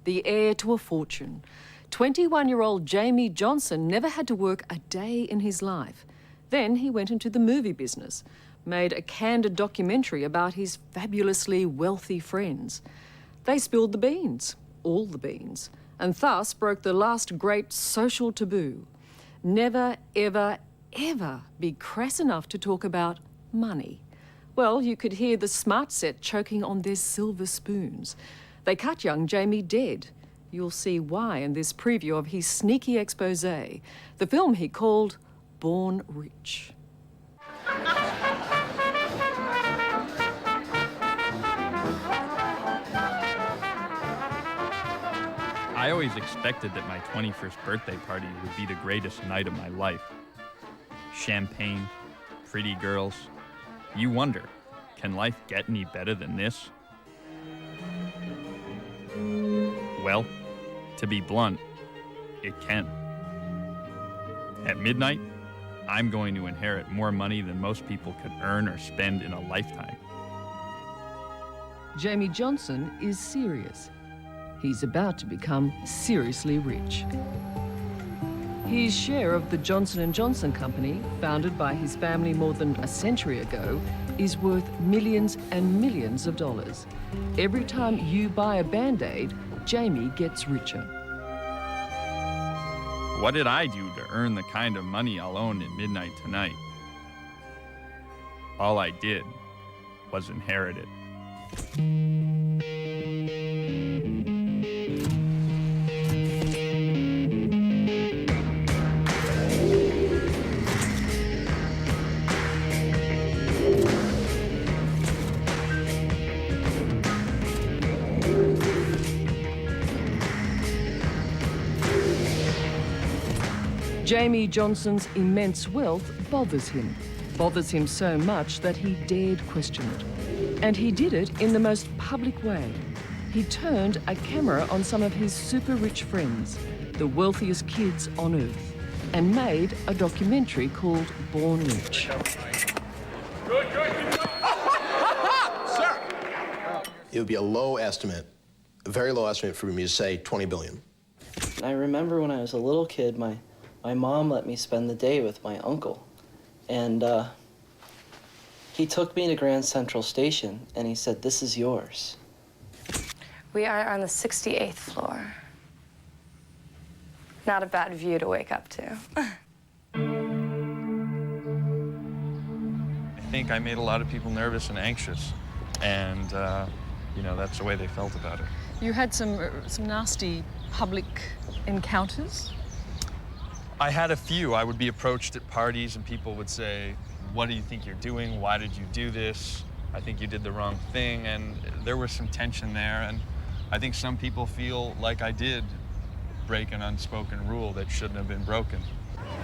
the heir to a fortune. 21-year-old Jamie Johnson never had to work a day in his life. Then he went into the movie business, made a candid documentary about his fabulously wealthy friends. They spilled the beans, all the beans, and thus broke the last great social taboo. Never, ever, ever be crass enough to talk about money. Well, you could hear the smart set choking on their silver spoons. They cut young Jamie dead. You'll see why in this preview of his sneaky exposé, the film he called Born Rich. I always expected that my 21st birthday party would be the greatest night of my life. Champagne, pretty girls. You wonder, can life get any better than this? Well, to be blunt, it can. At midnight, I'm going to inherit more money than most people could earn or spend in a lifetime. Jamie Johnson is serious. He's about to become seriously rich. His share of the Johnson & Johnson company, founded by his family more than a century ago, is worth millions and millions of dollars. Every time you buy a Band-Aid, Jamie gets richer. What did I do to earn the kind of money I'll own at midnight tonight? All I did was inherit it. Jamie Johnson's immense wealth bothers him so much that he dared question it. And he did it in the most public way. He turned a camera on some of his super rich friends, the wealthiest kids on earth, and made a documentary called Born Rich. Sir! It would be a low estimate, a very low estimate for me to say 20 billion. I remember when I was a little kid, my mom let me spend the day with my uncle. And he took me to Grand Central Station and he said, "This is yours." We are on the 68th floor. Not a bad view to wake up to. I think I made a lot of people nervous and anxious. And, you know, that's the way they felt about it. You had some nasty public encounters? I had a few. I would be approached at parties and people would say, "What do you think you're doing? Why did you do this? I think you did the wrong thing." And there was some tension there. And I think some people feel like I did break an unspoken rule that shouldn't have been broken.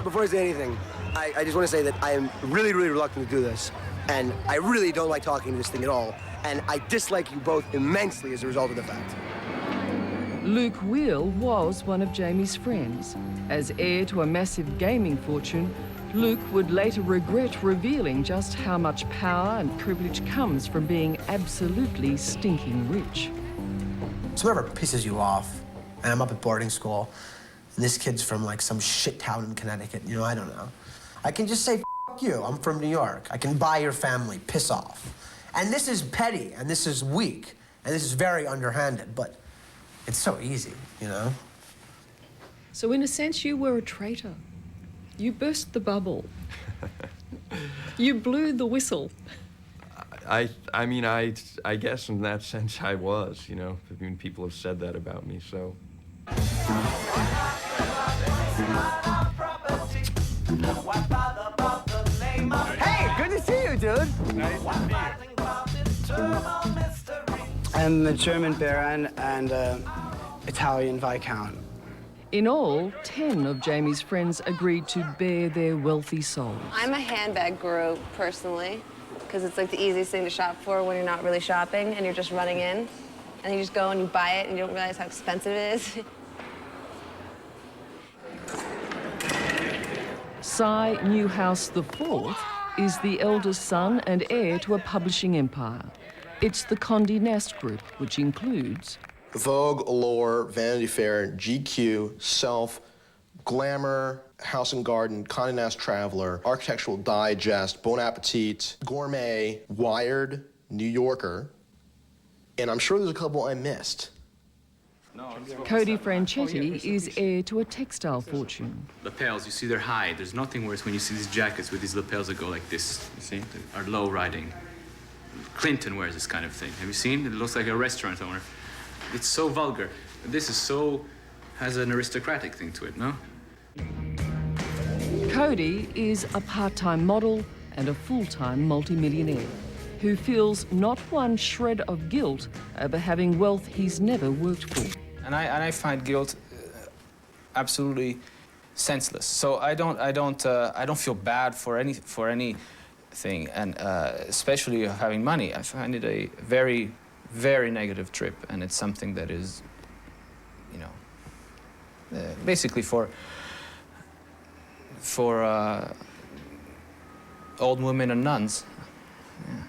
Before I say anything, I just want to say that I am really, really reluctant to do this. And I really don't like talking to this thing at all. And I dislike you both immensely as a result of the fact. Luke Wheel was one of Jamie's friends. As heir to a massive gaming fortune, Luke would later regret revealing just how much power and privilege comes from being absolutely stinking rich. So whoever pisses you off, and I'm up at boarding school, and this kid's from like some shit town in Connecticut, you know, I don't know. I can just say, "F you, I'm from New York. I can buy your family, piss off." And this is petty, and this is weak, and this is very underhanded, but it's so easy, you know? So in a sense, you were a traitor. You burst the bubble. You blew the whistle. I mean, I guess in that sense I was, you know. I mean, people have said that about me, so. Hey, good to see you, dude. Nice to meet you. I'm a German Baron and Italian Viscount. In all, 10 of Jamie's friends agreed to bare their wealthy souls. I'm a handbag guru, personally, because it's like the easiest thing to shop for when you're not really shopping and you're just running in. And you just go and you buy it and you don't realize how expensive it is. Cy Newhouse IV is the eldest son and heir to a publishing empire. It's the Condé Nast Group, which includes Vogue, Allure, Vanity Fair, GQ, Self, Glamour, House and Garden, Condé Nast Traveler, Architectural Digest, Bon Appetit, Gourmet, Wired, New Yorker, and I'm sure there's a couple I missed. Cody Franchetti is heir to a textile fortune. Lapels, you see they're high. There's nothing worse when you see these jackets with these lapels that go like this, you see? They are low riding. Clinton wears this kind of thing. Have you seen? It looks like a restaurant owner. It's so vulgar. This is so, has an aristocratic thing to it, no? Cody is a part-time model and a full-time multimillionaire who feels not one shred of guilt over having wealth he's never worked for. And I find guilt absolutely senseless. So I don't feel bad for anything, and especially having money. I find it a very, very negative trip, and it's something that is, you know, basically for old women and nuns. Yeah.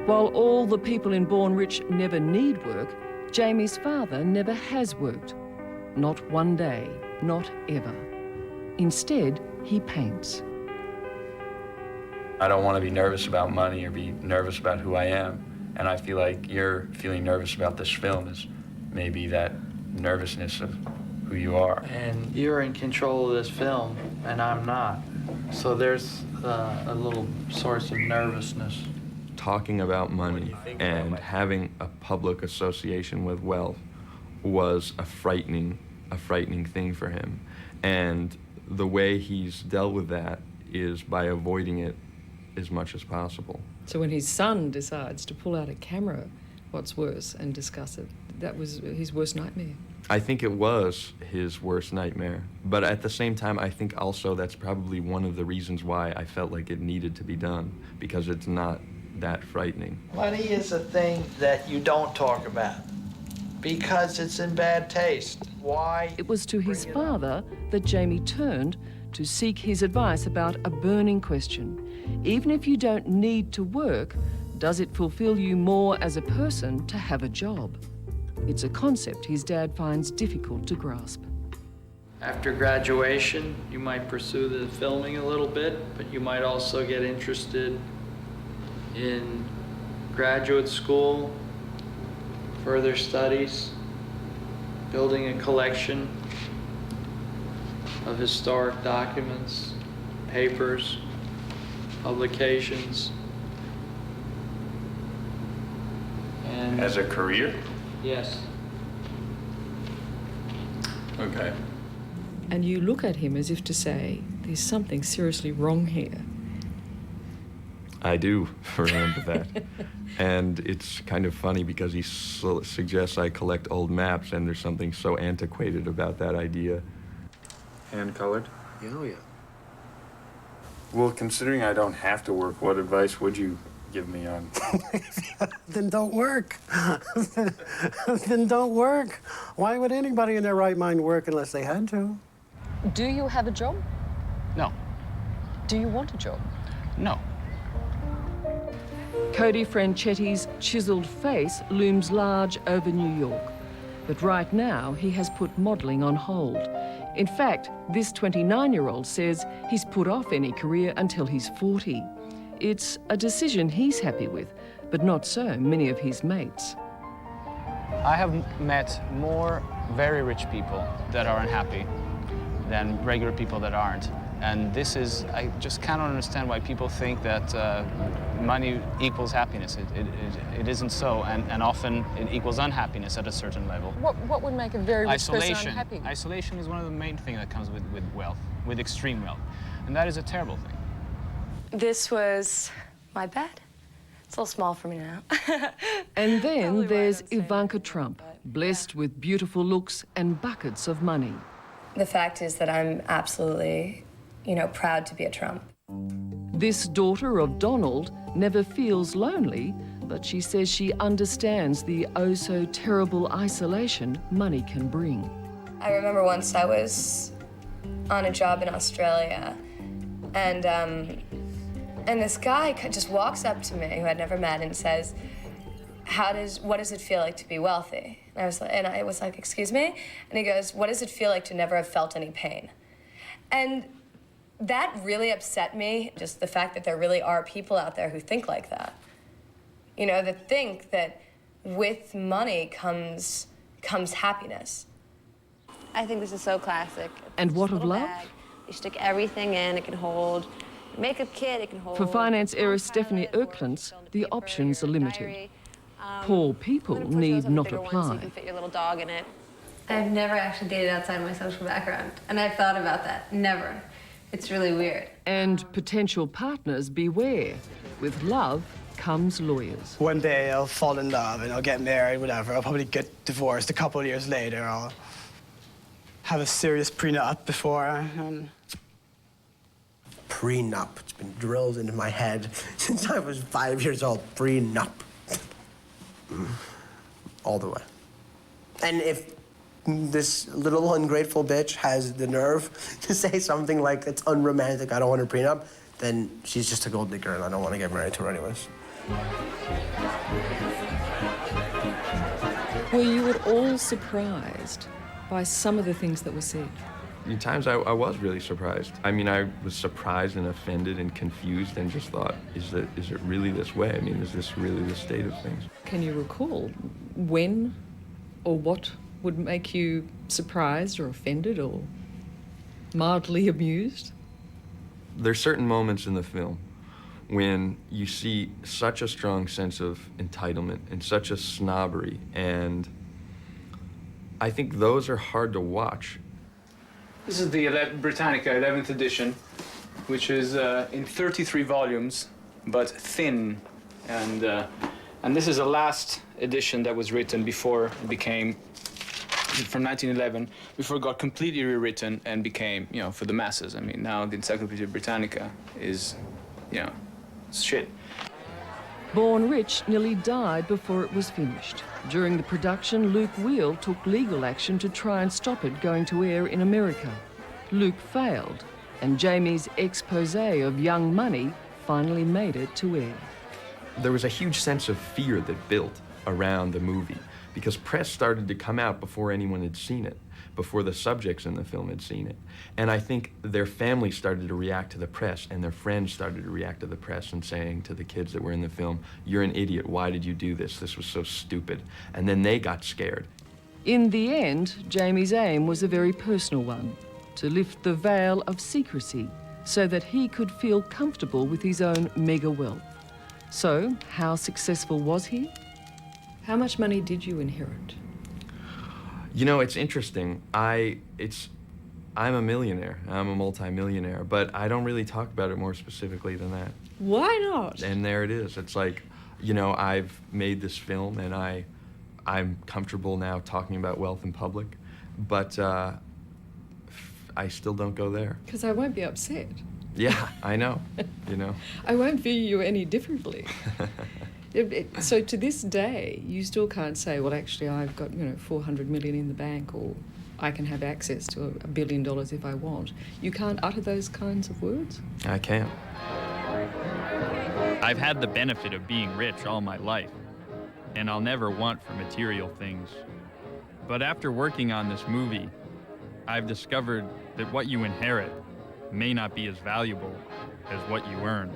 While all the people in Born Rich never need work, Jamie's father never has worked. Not one day, not ever. Instead, he paints. I don't want to be nervous about money or be nervous about who I am. And I feel like you're feeling nervous about this film is maybe that nervousness of who you are. And you're in control of this film, and I'm not. So there's a little source of nervousness. Talking about money and having a public association with wealth was a frightening thing for him. And the way he's dealt with that is by avoiding it as much as possible. So when his son decides to pull out a camera, what's worse, and discuss it, that was his worst nightmare. I think it was his worst nightmare. But at the same time, I think also that's probably one of the reasons why I felt like it needed to be done, because it's not that frightening. Money is a thing that you don't talk about because it's in bad taste. Why? It was to his father that Jamie turned to seek his advice about a burning question. Even if you don't need to work, does it fulfill you more as a person to have a job? It's a concept his dad finds difficult to grasp. After graduation, you might pursue the filming a little bit, but you might also get interested in graduate school, further studies, building a collection of historic documents, papers, publications. And As a career? yes. Okay. And you look at him as if to say, there's something seriously wrong here. I do remember that. And it's kind of funny because he suggests I collect old maps, and there's something so antiquated about that idea. Hand-colored? Oh, yeah. Well, considering I don't have to work, what advice would you give me on? Then don't work. Then don't work. Why would anybody in their right mind work unless they had to? Do you have a job? No. Do you want a job? No. Cody Franchetti's chiseled face looms large over New York. But right now, he has put modeling on hold. In fact, this 29-year-old says he's put off any career until he's 40. It's a decision he's happy with, but not so many of his mates. I have met more very rich people that are unhappy than regular people that aren't. And this is, I just cannot understand why people think that money equals happiness. It isn't so, and often it equals unhappiness at a certain level. What would make a very rich person unhappy? Isolation is one of the main things that comes with wealth, with extreme wealth. And that is a terrible thing. This was my bed. It's a little small for me now. And then there's Ivanka Trump, blessed with beautiful looks and buckets of money. The fact is that I'm absolutely, proud to be a Trump. This daughter of Donald never feels lonely, but she says she understands the oh-so-terrible isolation money can bring. I remember once I was on a job in Australia, and And this guy just walks up to me, who I'd never met, and says, what does it feel like to be wealthy? And I was like, excuse me? And he goes, what does it feel like to never have felt any pain? And that really upset me, just the fact that there really are people out there who think like that. You know, that think that with money comes happiness. I think this is so classic. And what of love? Bag. You stick everything in, it can hold makeup kit, it can hold... For finance heiress Stephanie Erklintz, the options are limited. Poor people need not apply. So you can fit your little dog in it. I've never actually dated outside my social background, and I've thought about that. Never. It's really weird. And potential partners beware. With love comes lawyers. One day I'll fall in love and I'll get married, whatever. I'll probably get divorced a couple of years later. I'll have a serious prenup before. Prenup. It's been drilled into my head since I was 5 years old. Prenup. All the way. And if this little ungrateful bitch has the nerve to say something like it's unromantic, I don't want a prenup, then she's just a gold digger and I don't want to get married to her anyways. Were you at all surprised by some of the things that were said? In times I was really surprised. I mean, I was surprised and offended and confused and just thought, is it really this way? I mean, is this really the state of things? Can you recall when or what would make you surprised or offended or mildly amused? There's certain moments in the film when you see such a strong sense of entitlement and such a snobbery, and I think those are hard to watch. This is the Britannica 11th edition, which is in 33 volumes, but thin. And this is the last edition that was written before it became, from 1911, before it got completely rewritten and became, you know, for the masses. I mean, now the Encyclopedia Britannica is, you know, shit. Born Rich nearly died before it was finished. During the production, Luke Wheel took legal action to try and stop it going to air in America. Luke failed, and Jamie's expose of Young Money finally made it to air. There was a huge sense of fear that built around the movie because press started to come out before anyone had seen it, before the subjects in the film had seen it. And I think their families started to react to the press, and their friends started to react to the press and saying to the kids that were in the film, "You're an idiot, why did you do this? This was so stupid." And then they got scared. In the end, Jamie's aim was a very personal one, to lift the veil of secrecy so that he could feel comfortable with his own mega wealth. So, how successful was he? How much money did you inherit? You know, it's interesting. I'm a millionaire. I'm a multi-millionaire, but I don't really talk about it more specifically than that. Why not? And there it is. It's like, you know, I've made this film and I'm comfortable now talking about wealth in public, but I still don't go there. Because I won't be upset. Yeah, I know, you know. I won't view you any differently. So to this day, you still can't say, well, actually, I've got, you know, 400 million in the bank, or I can have access to $1 billion if I want. You can't utter those kinds of words? I can't. I've had the benefit of being rich all my life, and I'll never want for material things. But after working on this movie, I've discovered that what you inherit may not be as valuable as what you earn.